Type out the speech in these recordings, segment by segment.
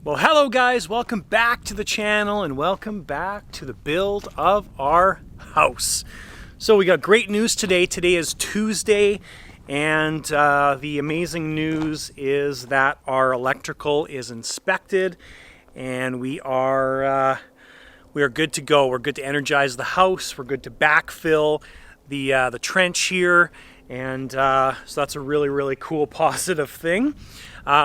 Well, hello guys, welcome back to the channel and welcome back to the build of our house. So we got great news today. Today is Tuesday, and the amazing news is that our electrical is inspected and we are good to go. We're good to energize the house. We're good to backfill the trench here, and so that's a really cool positive thing.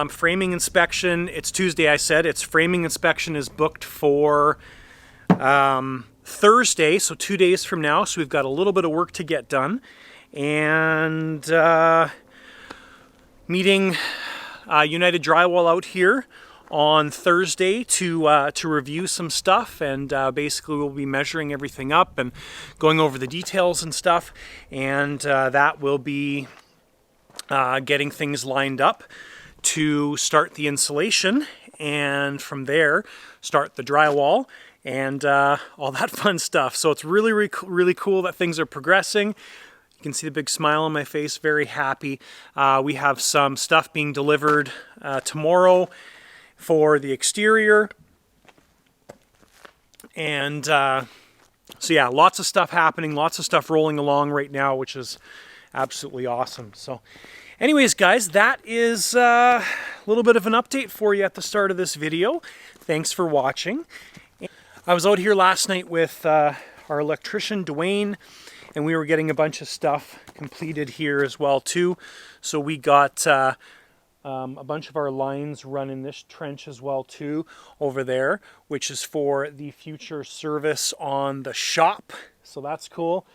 Framing inspection, it's Tuesday, I said. Its framing inspection is booked for Thursday, so 2 days from now. So we've got a little bit of work to get done. And meeting United Drywall out here on Thursday to review some stuff, and basically we'll be measuring everything up and going over the details and stuff, and that will be getting things lined up to start the insulation, and from there start the drywall and all that fun stuff. So it's really cool that things are progressing. You can see the big smile on my face, very happy. We have some stuff being delivered tomorrow for the exterior, and so yeah, lots of stuff happening, lots of stuff rolling along right now, which is absolutely awesome. So anyways, guys, that is a little bit of an update for you at the start of this video. Thanks for watching. I was out here last night with our electrician, Dwayne, and we were getting a bunch of stuff completed here as well, too. So we got a bunch of our lines run in this trench as well, too, over there, which is for the future service on the shop. So that's cool.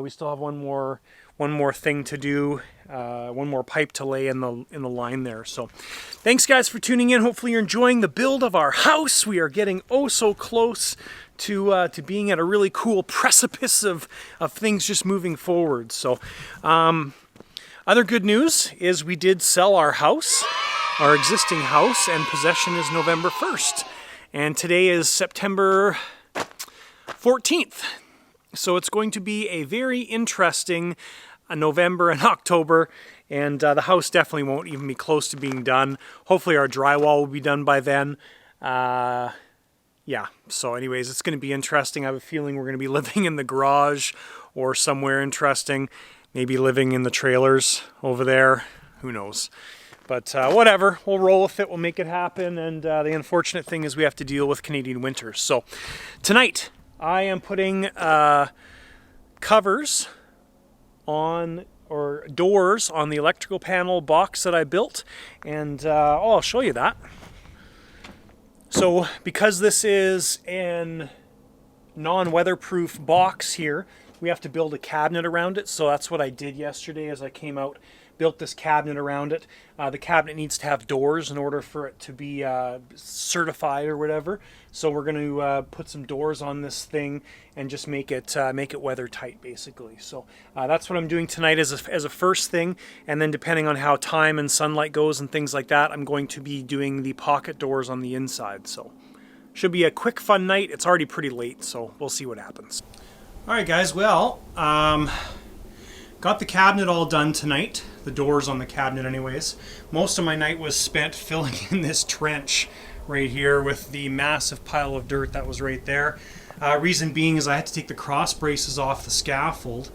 We still have one more thing to do, one more pipe to lay in the line there. So thanks guys for tuning in. Hopefully you're enjoying the build of our house. We are getting oh so close to being at a really cool precipice of things just moving forward. So other good news is we did sell our house, our existing house, and possession is November 1st. And today is September 14th. So it's going to be a very interesting November and October, and the house definitely won't even be close to being done. Hopefully our drywall will be done by then. Yeah, so anyways, it's going to be interesting. I have a feeling we're going to be living in the garage or somewhere interesting. Maybe living in the trailers over there. Who knows? But whatever, we'll roll with it, we'll make it happen, and the unfortunate thing is we have to deal with Canadian winters. So tonight I am putting covers on, or doors on, the electrical panel box that I built, and I'll show you that. So because this is an non-weatherproof box here, we have to build a cabinet around it. So that's what I did yesterday as I came out, built this cabinet around it. The cabinet needs to have doors in order for it to be certified or whatever. So we're going to put some doors on this thing and just make it weather tight, basically. So that's what I'm doing tonight as a first thing, and then depending on how time and sunlight goes and things like that, I'm going to be doing the pocket doors on the inside. So should be a quick, fun night. It's already pretty late, so we'll see what happens. All right, guys. Well, got the cabinet all done tonight. The doors on the cabinet anyways. Most of my night was spent filling in this trench right here with the massive pile of dirt that was right there. Reason being is I had to take the cross braces off the scaffold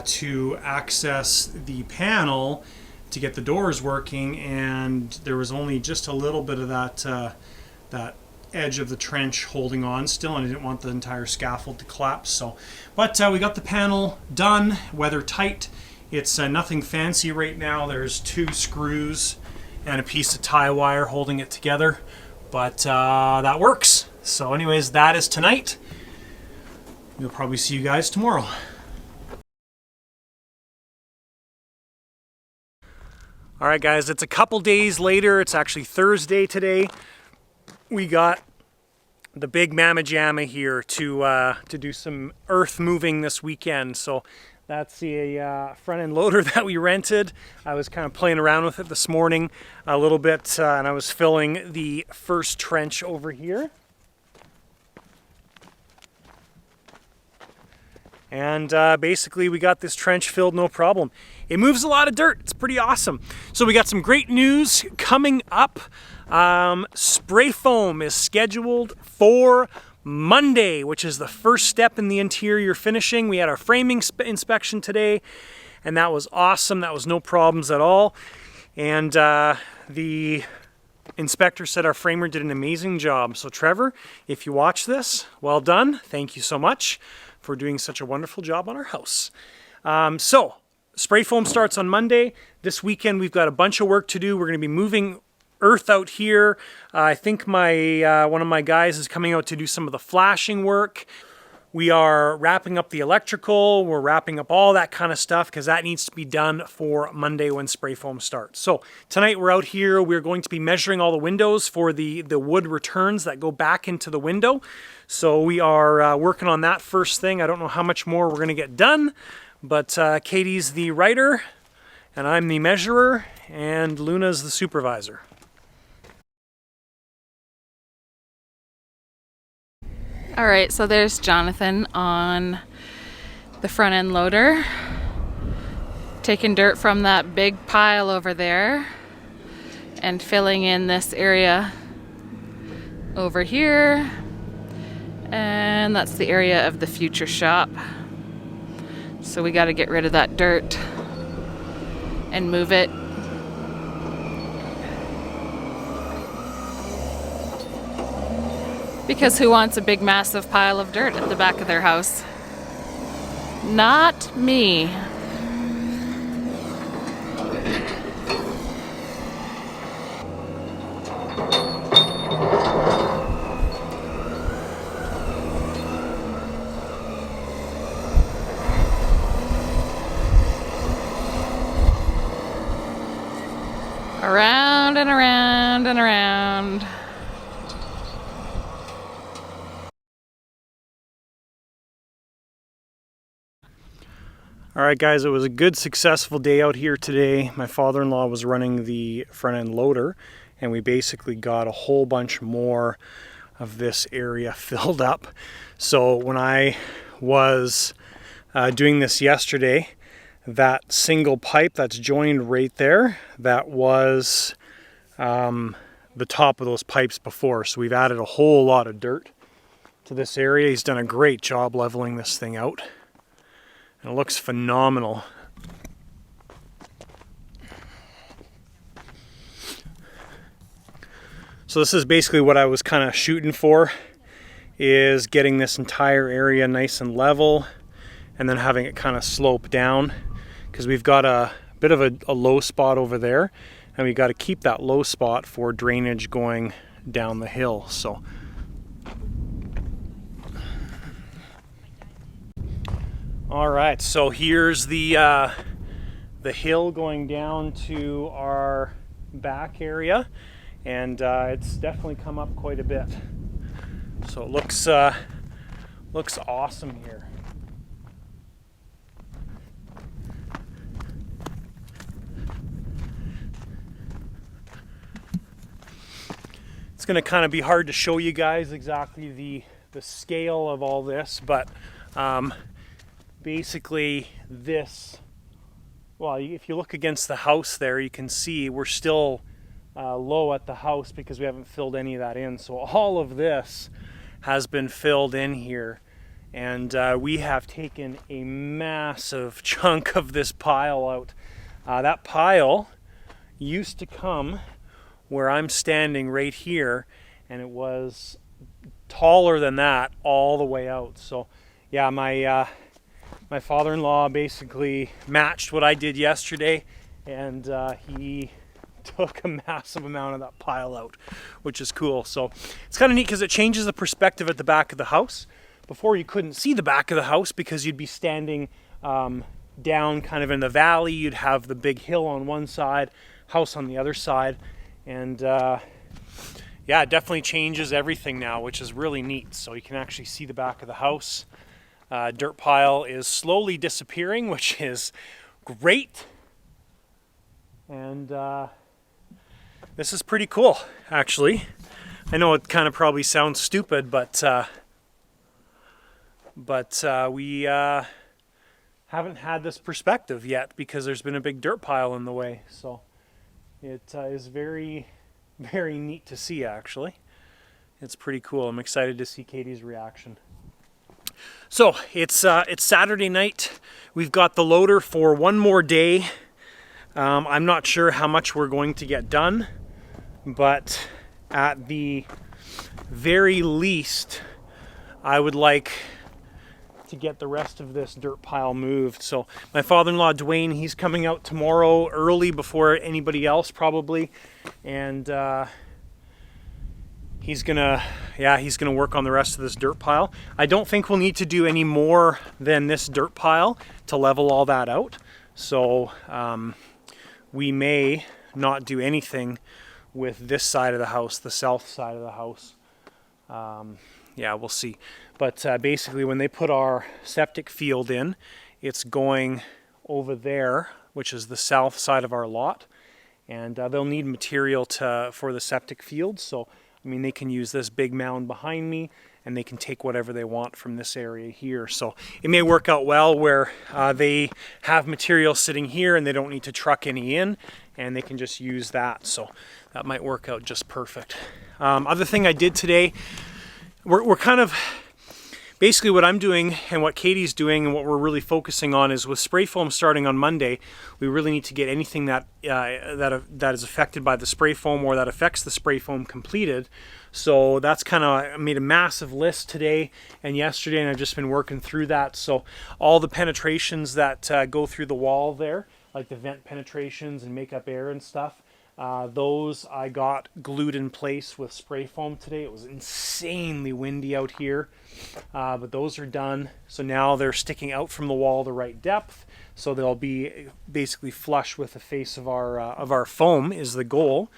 to access the panel to get the doors working, and there was only just a little bit of that edge of the trench holding on still, and I didn't want the entire scaffold to collapse. So, but we got the panel done, weather tight. It's nothing fancy right now. There's 2 screws and a piece of tie wire holding it together, but that works. So anyways, that is tonight. We'll probably see you guys tomorrow. All right, guys, it's a couple days later. It's actually Thursday today. We got the big mamma jamma here to do some earth moving this weekend. So that's the front end loader that we rented. I was kind of playing around with it this morning a little bit, and I was filling the first trench over here. And basically we got this trench filled no problem. It moves a lot of dirt. It's pretty awesome. So we got some great news coming up. spray foam is scheduled for Monday, which is the first step in the interior finishing. We had our framing inspection today, and that was awesome. That was no problems at all. And the inspector said our framer did an amazing job. So Trevor, if you watch this, well done. Thank you so much for doing such a wonderful job on our house. So spray foam starts on Monday. This weekend we've got a bunch of work to do. We're going to be moving earth out here. I think my one of my guys is coming out to do some of the flashing work. We are wrapping up the electrical. We're wrapping up all that kind of stuff because that needs to be done for Monday when spray foam starts. So tonight we're out here. We're going to be measuring all the windows for the wood returns that go back into the window. So we are working on that first thing. I don't know how much more we're going to get done, but Katie's the writer and I'm the measurer and Luna's the supervisor. All right, so there's Jonathan on the front end loader, taking dirt from that big pile over there and filling in this area over here. And that's the area of the future shop. So we got to get rid of that dirt and move it. Because who wants a big massive pile of dirt at the back of their house? Not me. Around and around and around. All right, guys, it was a good, successful day out here today. My father-in-law was running the front-end loader, and we basically got a whole bunch more of this area filled up. So when I was doing this yesterday, that single pipe that's joined right there, that was the top of those pipes before. So we've added a whole lot of dirt to this area. He's done a great job leveling this thing out. It looks phenomenal. So this is basically what I was kind of shooting for, is getting this entire area nice and level and then having it kind of slope down, because we've got a bit of a low spot over there and we got to keep that low spot for drainage going down the hill. So all right, so here's the hill going down to our back area, and it's definitely come up quite a bit. So it looks awesome here. It's going to kind of be hard to show you guys exactly the scale of all this, but basically this, well, if you look against the house there, you can see we're still low at the house because we haven't filled any of that in. So all of this has been filled in here, and we have taken a massive chunk of this pile out. That pile used to come where I'm standing right here, and it was taller than that all the way out. So yeah, my father-in-law basically matched what I did yesterday, and he took a massive amount of that pile out, which is cool. So it's kind of neat because it changes the perspective at the back of the house. Before, you couldn't see the back of the house because you'd be standing down kind of in the valley. You'd have the big hill on one side, house on the other side, and yeah, it definitely changes everything now, which is really neat. So you can actually see the back of the house. Dirt pile is slowly disappearing, which is great. And this is pretty cool, actually. I know it kind of probably sounds stupid, but we haven't had this perspective yet because there's been a big dirt pile in the way. So it is very, very neat to see, actually. It's pretty cool. I'm excited to see Katie's reaction. So it's Saturday night. We've got the loader for one more day. I'm not sure how much we're going to get done, but at the very least, I would like to get the rest of this dirt pile moved. So my father-in-law Dwayne, he's coming out tomorrow early before anybody else probably, and he's gonna work on the rest of this dirt pile. I don't think we'll need to do any more than this dirt pile to level all that out. So we may not do anything with this side of the house, the south side of the house. Yeah, we'll see. But basically when they put our septic field in, it's going over there, which is the south side of our lot. And they'll need material for the septic field. So, I mean, they can use this big mound behind me and they can take whatever they want from this area here. So it may work out well where they have material sitting here and they don't need to truck any in and they can just use that. So that might work out just perfect. Other thing I did today, we're kind of, basically what I'm doing and what Katie's doing and what we're really focusing on is with spray foam starting on Monday, we really need to get anything that is affected by the spray foam or that affects the spray foam completed. So that's kind of, I made a massive list today and yesterday, and I've just been working through that. So all the penetrations that go through the wall there, like the vent penetrations and make up air and stuff, those I got glued in place with spray foam today. It was insanely windy out here, but those are done. So now they're sticking out from the wall the right depth, so they'll be basically flush with the face of our foam is the goal.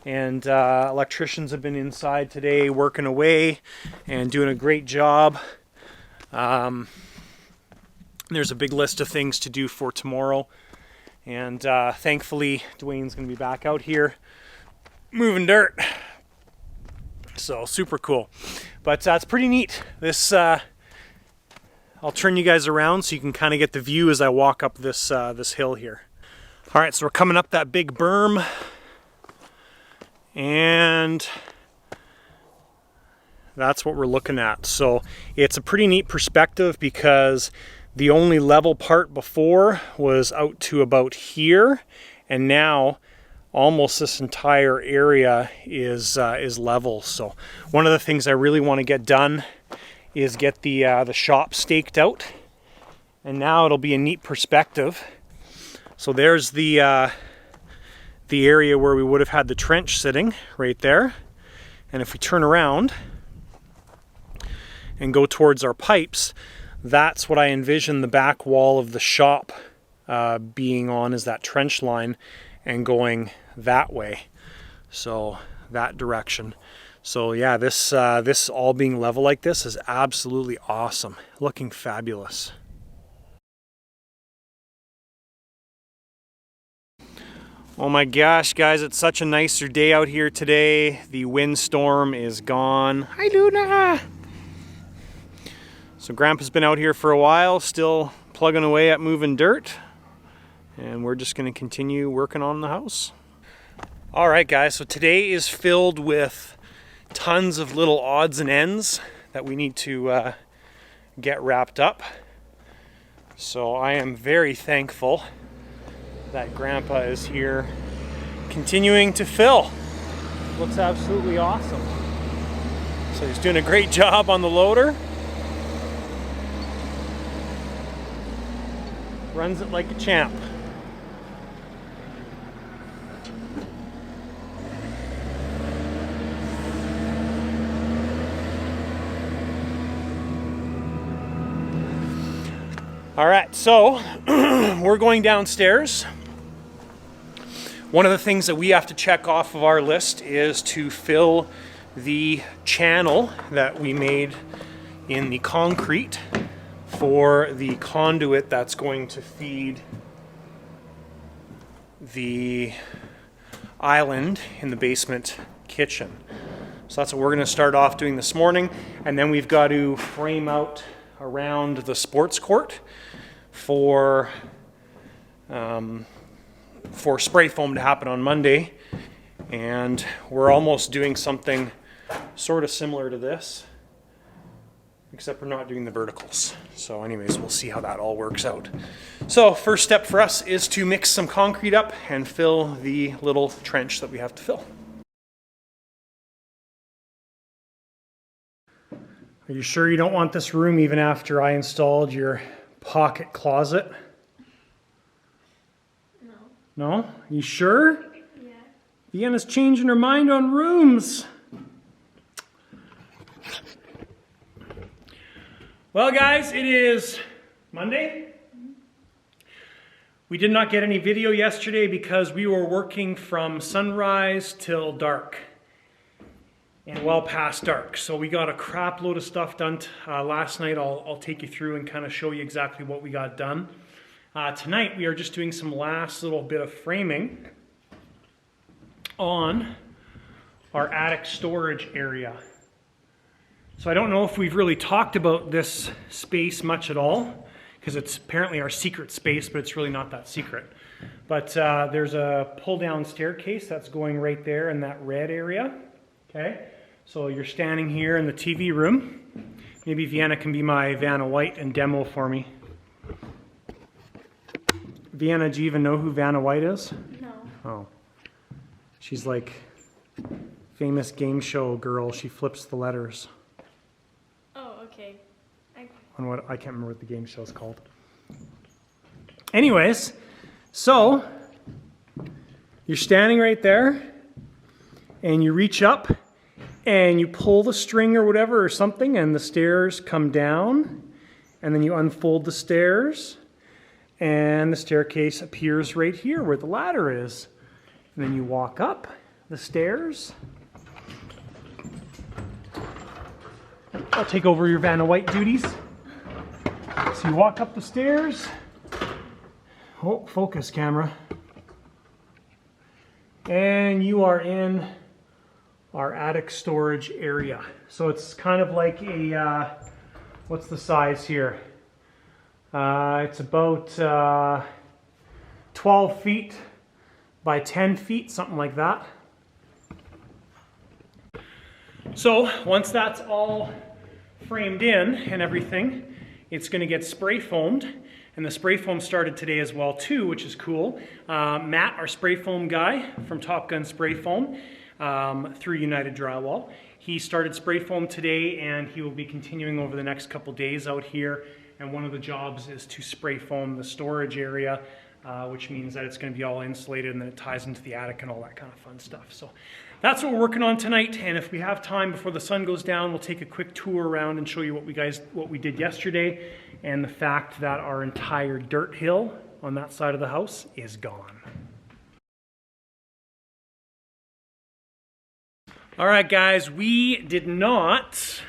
And electricians have been inside today working away and doing a great job. There's a big list of things to do for tomorrow. And thankfully, Dwayne's going to be back out here moving dirt. So super cool. But it's pretty neat. This, I'll turn you guys around so you can kind of get the view as I walk up this hill here. All right, so we're coming up that big berm. And that's what we're looking at. So it's a pretty neat perspective because the only level part before was out to about here, and now almost this entire area is level. So one of the things I really want to get done is get the shop staked out, and now it'll be a neat perspective. So there's the area where we would have had the trench sitting right there, and if we turn around and go towards our pipes, that's what I envision the back wall of the shop being on, is that trench line and going that way, so that direction. So yeah, this all being level like this is absolutely awesome, looking fabulous. Oh my gosh, guys, it's such a nicer day out here today. The windstorm is gone. Hi, Luna! So Grandpa's been out here for a while, still plugging away at moving dirt. And we're just going to continue working on the house. All right, guys, so today is filled with tons of little odds and ends that we need to get wrapped up. So I am very thankful that Grandpa is here continuing to fill. Looks absolutely awesome. So he's doing a great job on the loader. Runs it like a champ. All right, so we're going downstairs. One of the things that we have to check off of our list is to fill the channel that we made in the concrete for the conduit that's going to feed the island in the basement kitchen. So that's what we're going to start off doing this morning, and then we've got to frame out around the sports court for spray foam to happen on Monday. And we're almost doing something sort of similar to this, except we're not doing the verticals. So anyways, we'll see how that all works out. So first step for us is to mix some concrete up and fill the little trench that we have to fill. Are you sure you don't want this room even after I installed your pocket closet? No. No? You sure? Yeah. Vienna's changing her mind on rooms. Well, guys, it is Monday. We did not get any video yesterday because we were working from sunrise till dark and well past dark. So we got a crap load of stuff done last night. I'll take you through and kind of show you exactly what we got done. Tonight we are just doing some last little bit of framing on our attic storage area. So I don't know if we've really talked about this space much at all, because it's apparently our secret space, but it's really not that secret. But there's a pull-down staircase that's going right there in that red area. Okay, so you're standing here in the TV room. Maybe Vienna can be my Vanna White and demo for me. Vienna, do you even know who Vanna White is? No. Oh. She's like famous game show girl. She flips the letters. Oh, okay. On what I can't remember what the game show is called. Anyways, so you're standing right there and you reach up and you pull the string or whatever or something and the stairs come down and then you unfold the stairs and the staircase appears right here where the ladder is. And then you walk up the stairs. I'll take over your Vanna White duties. So you walk up the stairs. Oh, focus camera. And you are in our attic storage area. So it's kind of like a, what's the size here? It's about 12 feet by 10 feet, something like that. So once that's all framed in and everything, it's going to get spray foamed. And the spray foam started today as well too, which is cool. Matt, our spray foam guy from Top Gun Spray Foam through United Drywall, he started spray foam today and he will be continuing over the next couple days out here. And one of the jobs is to spray foam the storage area, which means that it's going to be all insulated and then it ties into the attic and all that kind of fun stuff. So that's what we're working on tonight. And if we have time before the sun goes down, we'll take a quick tour around and show you what we did yesterday and the fact that our entire dirt hill on that side of the house is gone. All right, guys, we did not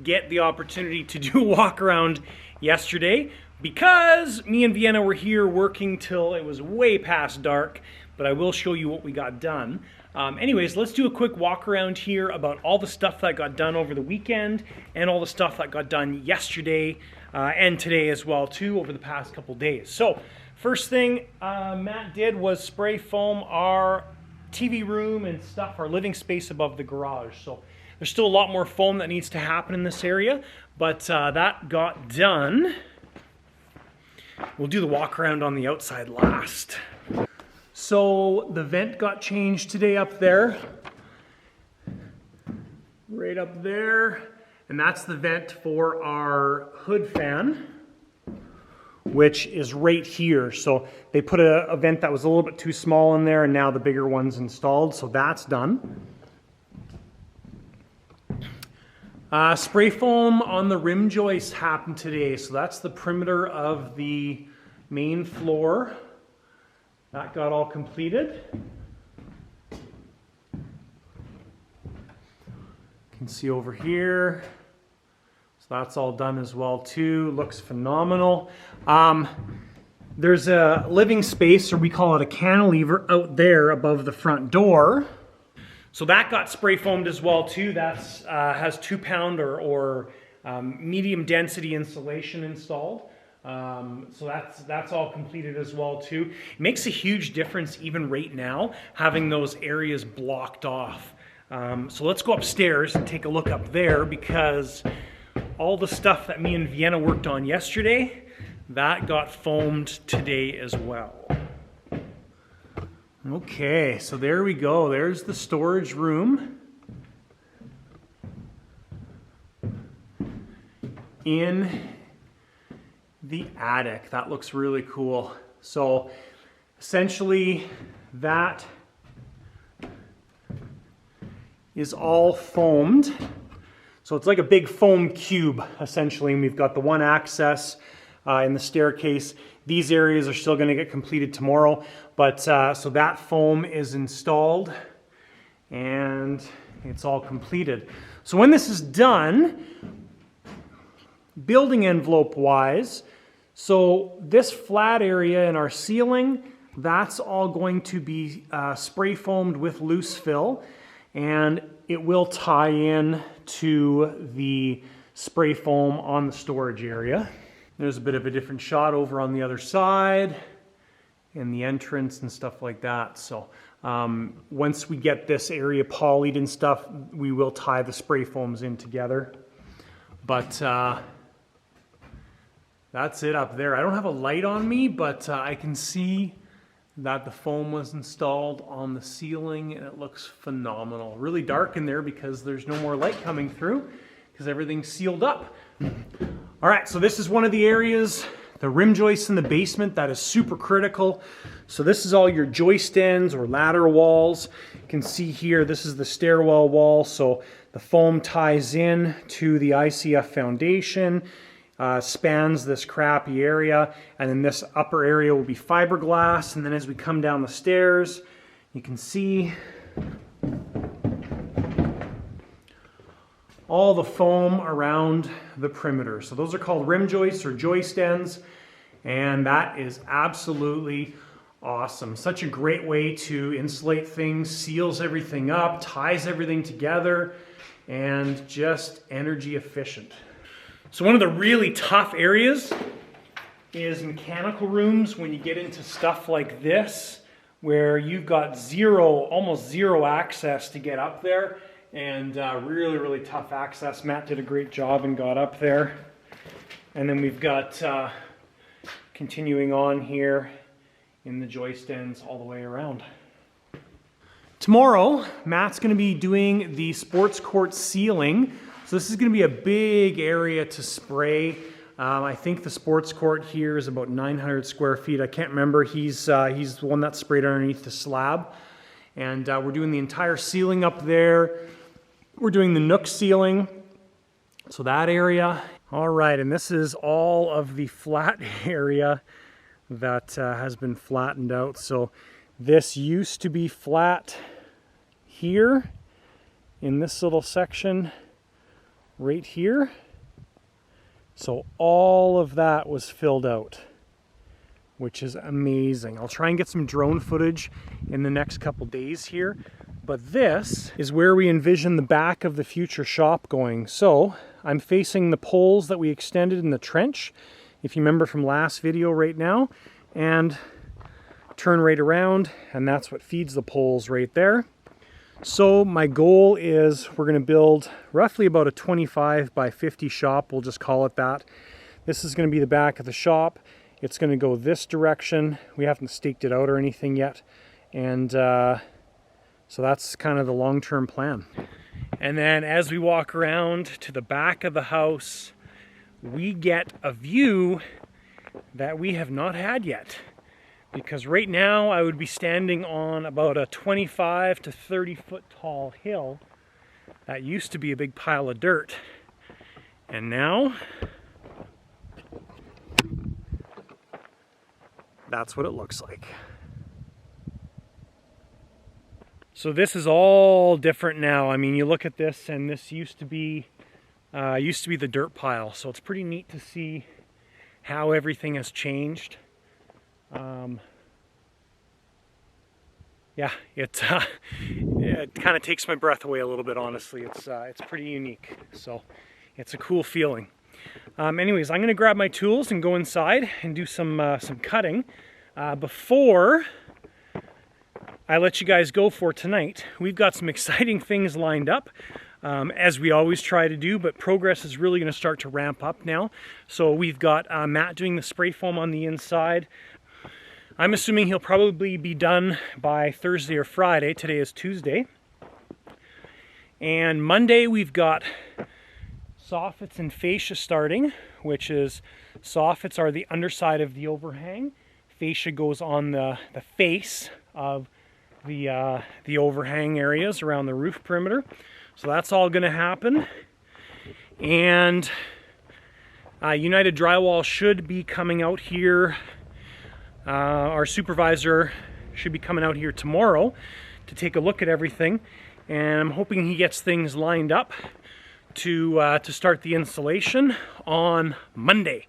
get the opportunity to do a walk around yesterday because me and Vienna were here working till it was way past dark, but I will show you what we got done. Anyways, let's do a quick walk around here about all the stuff that got done over the weekend and all the stuff that got done yesterday and today as well too over the past couple days. So first thing Matt did was spray foam our TV room and stuff, our living space above the garage. So there's still a lot more foam that needs to happen in this area, but that got done. We'll do the walk around on the outside last. So the vent got changed today up there, right up there, and that's the vent for our hood fan, which is right here. So they put a vent that was a little bit too small in there and now the bigger one's installed, so that's done. Spray foam on the rim joist happened today, so that's the perimeter of the main floor. That got all completed. You can see over here. So that's all done as well too. Looks phenomenal. There's a living space, or we call it a cantilever, out there above the front door. So that got spray foamed as well too. That's has 2-pound or medium density insulation installed. So that's all completed as well too. It makes a huge difference even right now having those areas blocked off. So let's go upstairs and take a look up there, because all the stuff that me and Vienna worked on yesterday, that got foamed today as well. Okay, so there we go. There's the storage room in the attic. That looks really cool. So essentially that is all foamed. So it's like a big foam cube, essentially, and we've got the one access in the staircase. These areas are still going to get completed tomorrow, but so that foam is installed and it's all completed. So when this is done, building envelope wise, so this flat area in our ceiling, that's all going to be spray foamed with loose fill, and it will tie in to the spray foam on the storage area. There's a bit of a different shot over on the other side and the entrance and stuff like that. So once we get this area polyed and stuff, we will tie the spray foams in together. But that's it up there. I don't have a light on me, but I can see that the foam was installed on the ceiling and it looks phenomenal. Really dark in there because there's no more light coming through because everything's sealed up. All right, so this is one of the areas, the rim joists in the basement, that is super critical. So this is all your joist ends or ladder walls. You can see here, this is the stairwell wall. So the foam ties in to the ICF foundation, spans this crappy area, and then this upper area will be fiberglass. And then as we come down the stairs, you can see all the foam around the perimeter. So those are called rim joists or joist ends, and that is absolutely awesome. Such a great way to insulate things, seals everything up, ties everything together, and just energy efficient. So one of the really tough areas is mechanical rooms when you get into stuff like this, where you've got almost zero access to get up there, and really, really tough access. Matt did a great job and got up there. And then we've got continuing on here in the joist ends all the way around. Tomorrow, Matt's going to be doing the sports court ceiling. So this is going to be a big area to spray. I think the sports court here is about 900 square feet. I can't remember. He's the one that sprayed underneath the slab. And we're doing the entire ceiling up there. We're doing the Nook ceiling, so that area. All right, and this is all of the flat area that has been flattened out. So this used to be flat here in this little section right here. So all of that was filled out, which is amazing. I'll try and get some drone footage in the next couple days here. But this is where we envision the back of the future shop going. So I'm facing the poles that we extended in the trench, if you remember from last video right now, and turn right around, and that's what feeds the poles right there. So my goal is we're going to build roughly about a 25 by 50 shop, we'll just call it that. This is going to be the back of the shop. It's going to go this direction. We haven't staked it out or anything yet. And so that's kind of the long-term plan. And then as we walk around to the back of the house, we get a view that we have not had yet. Because right now I would be standing on about a 25 to 30 foot tall hill that used to be a big pile of dirt. And now that's what it looks like. So this is all different now. I mean, you look at this, and this used to be the dirt pile. So it's pretty neat to see how everything has changed. Yeah, it kind of takes my breath away a little bit. Honestly, it's pretty unique. So it's a cool feeling. Anyways, I'm going to grab my tools and go inside and do some cutting before I let you guys go for tonight. We've got some exciting things lined up, as we always try to do, but progress is really going to start to ramp up now. So we've got Matt doing the spray foam on the inside. I'm assuming he'll probably be done by Thursday or Friday. Today is Tuesday. And Monday we've got soffits and fascia starting, which is soffits are the underside of the overhang. Fascia goes on the face of the overhang areas around the roof perimeter. So that's all going to happen. And United Drywall should be coming out here. Our supervisor should be coming out here tomorrow to take a look at everything. And I'm hoping he gets things lined up to start the installation on Monday.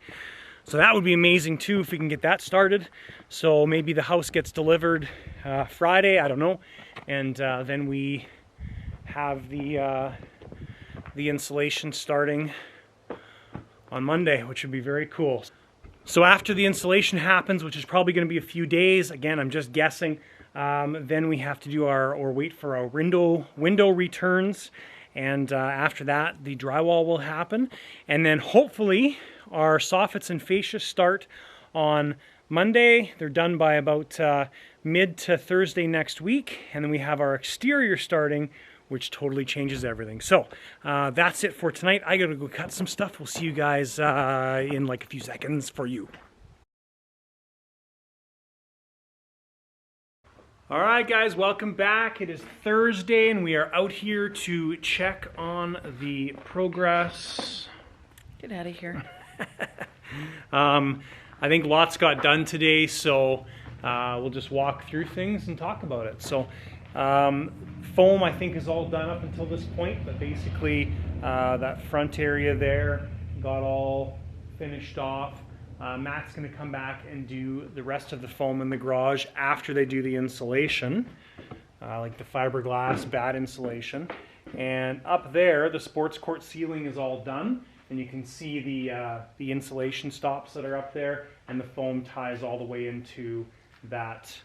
So that would be amazing too if we can get that started. So maybe the house gets delivered Friday, I don't know, and then we have the installation starting on Monday, which would be very cool. So after the installation happens, which is probably going to be a few days, again I'm just guessing, then we have to do or wait for our window returns, and after that the drywall will happen, and then hopefully our soffits and fascia start on Monday. They're done by about mid to Thursday next week, and then we have our exterior starting, which totally changes everything. So that's it for tonight. I gotta go cut some stuff. We'll see you guys in like a few seconds for you. All right, guys, welcome back. It is Thursday, and we are out here to check on the progress. Get out of here. I think lots got done today, so we'll just walk through things and talk about it. So foam, I think, is all done up until this point, but basically that front area there got all finished off. Matt's going to come back and do the rest of the foam in the garage after they do the insulation, like the fiberglass bat insulation. And up there, the sports court ceiling is all done, and you can see the insulation stops that are up there, and the foam ties all the way into that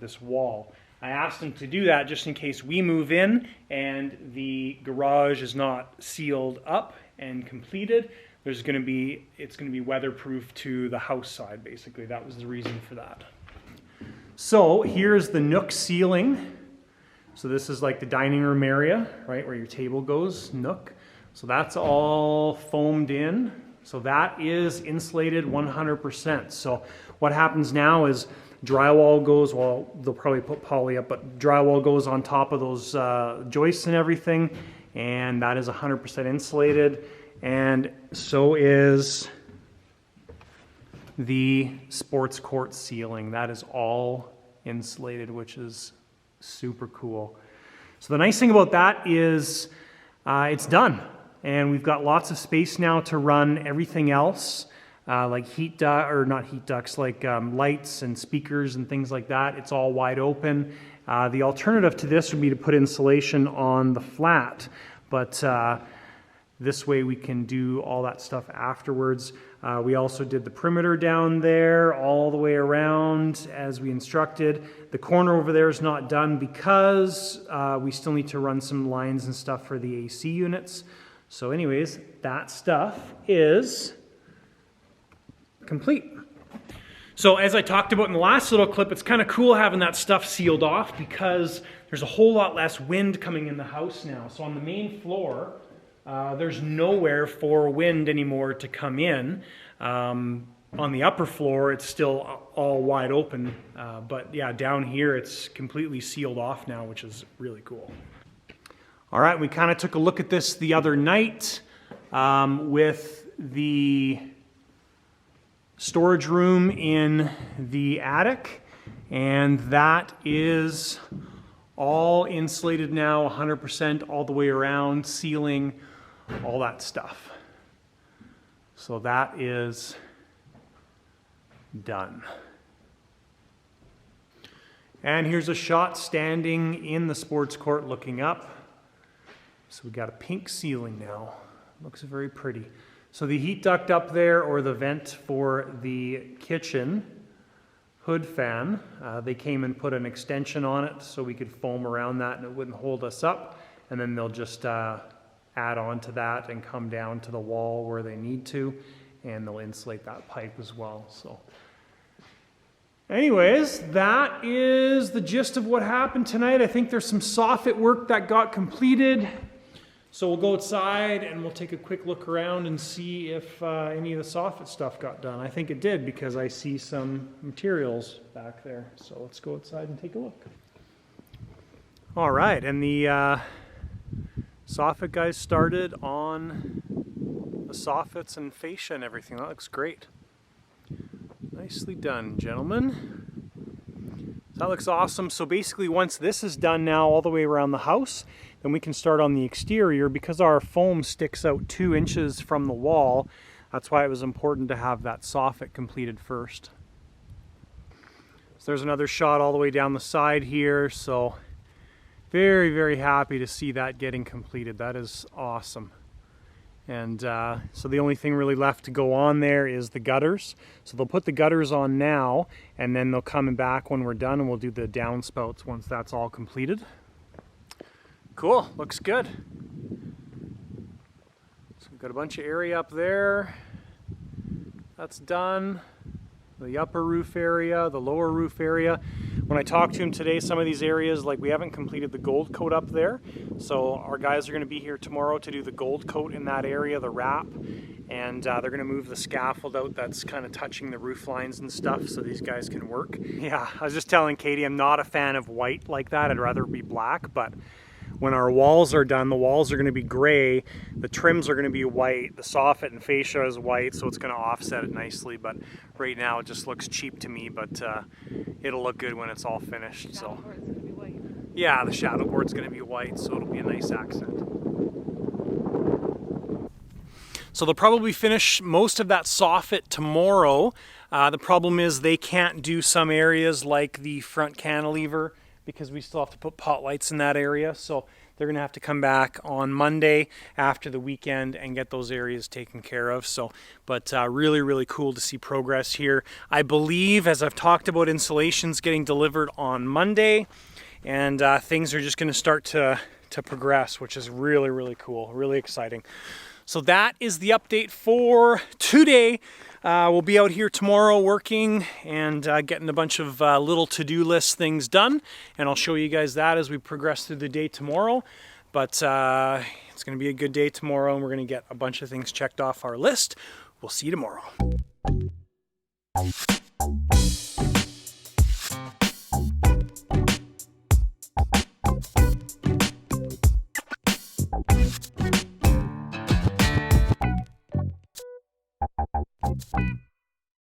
this wall. I asked them to do that just in case we move in and the garage is not sealed up and completed. It's going to be weatherproof to the house side, basically. That was the reason for that. So here's the Nook ceiling. So this is like the dining room area, right, where your table goes, Nook. So that's all foamed in. So that is insulated 100%. So what happens now is drywall goes, well, they'll probably put poly up, but drywall goes on top of those joists and everything, and that is 100% insulated. And so is the sports court ceiling. That is all insulated, which is super cool. So the nice thing about that is it's done. And we've got lots of space now to run everything else, like like lights and speakers and things like that. It's all wide open. The alternative to this would be to put insulation on the flat, but this way we can do all that stuff afterwards. We also did the perimeter down there all the way around as we instructed. The corner over there is not done because we still need to run some lines and stuff for the AC units. So anyways, that stuff is complete. So as I talked about in the last little clip, it's kind of cool having that stuff sealed off because there's a whole lot less wind coming in the house now. So on the main floor, there's nowhere for wind anymore to come in. On the upper floor, it's still all wide open. But yeah, down here, it's completely sealed off now, which is really cool. All right, we kind of took a look at this the other night with the storage room in the attic, and that is all insulated now, 100% all the way around, ceiling, all that stuff. So that is done. And here's a shot standing in the sports court looking up. So we got a pink ceiling now. Looks very pretty. So the heat duct up there, or the vent for the kitchen, hood fan. They came and put an extension on it so we could foam around that and it wouldn't hold us up. And then they'll just add on to that and come down to the wall where they need to, and they'll insulate that pipe as well. So anyways, that is the gist of what happened tonight. I think there's some soffit work that got completed. So we'll go outside and we'll take a quick look around and see if any of the soffit stuff got done. I think it did because I see some materials back there. So let's go outside and take a look. All right, and the soffit guys started on the soffits and fascia and everything. That looks great. Nicely done, gentlemen. That looks awesome. So basically once this is done now all the way around the house, then we can start on the exterior. Because our foam sticks out 2 inches from the wall, that's why it was important to have that soffit completed first. So there's another shot all the way down the side here. So very, very happy to see that getting completed. That is awesome. And so the only thing really left to go on there is the gutters. So they'll put the gutters on now, and then they'll come back when we're done and we'll do the downspouts once that's all completed. Cool, looks good. So we've got a bunch of area up there. That's done. The upper roof area, the lower roof area. When I talked to him today, some of these areas, like we haven't completed the gold coat up there. So our guys are going to be here tomorrow to do the gold coat in that area, the wrap. And they're going to move the scaffold out that's kind of touching the roof lines and stuff so these guys can work. Yeah, I was just telling Katie I'm not a fan of white like that. I'd rather be black, but when our walls are done, the walls are going to be gray, the trims are going to be white, the soffit and fascia is white, so it's going to offset it nicely. But right now it just looks cheap to me, but it'll look good when it's all finished. So yeah, the shadow board's going to be white, so it'll be a nice accent. So they'll probably finish most of that soffit tomorrow. The problem is they can't do some areas like the front cantilever, because we still have to put pot lights in that area. So they're gonna have to come back on Monday after the weekend and get those areas taken care of. So, but really, really cool to see progress here. I believe, as I've talked about, insulation's getting delivered on Monday, and things are just gonna start to progress, which is really, really cool, really exciting. So that is the update for today. We'll be out here tomorrow working and getting a bunch of little to-do list things done, and I'll show you guys that as we progress through the day tomorrow. But it's going to be a good day tomorrow, and we're going to get a bunch of things checked off our list. We'll see you tomorrow.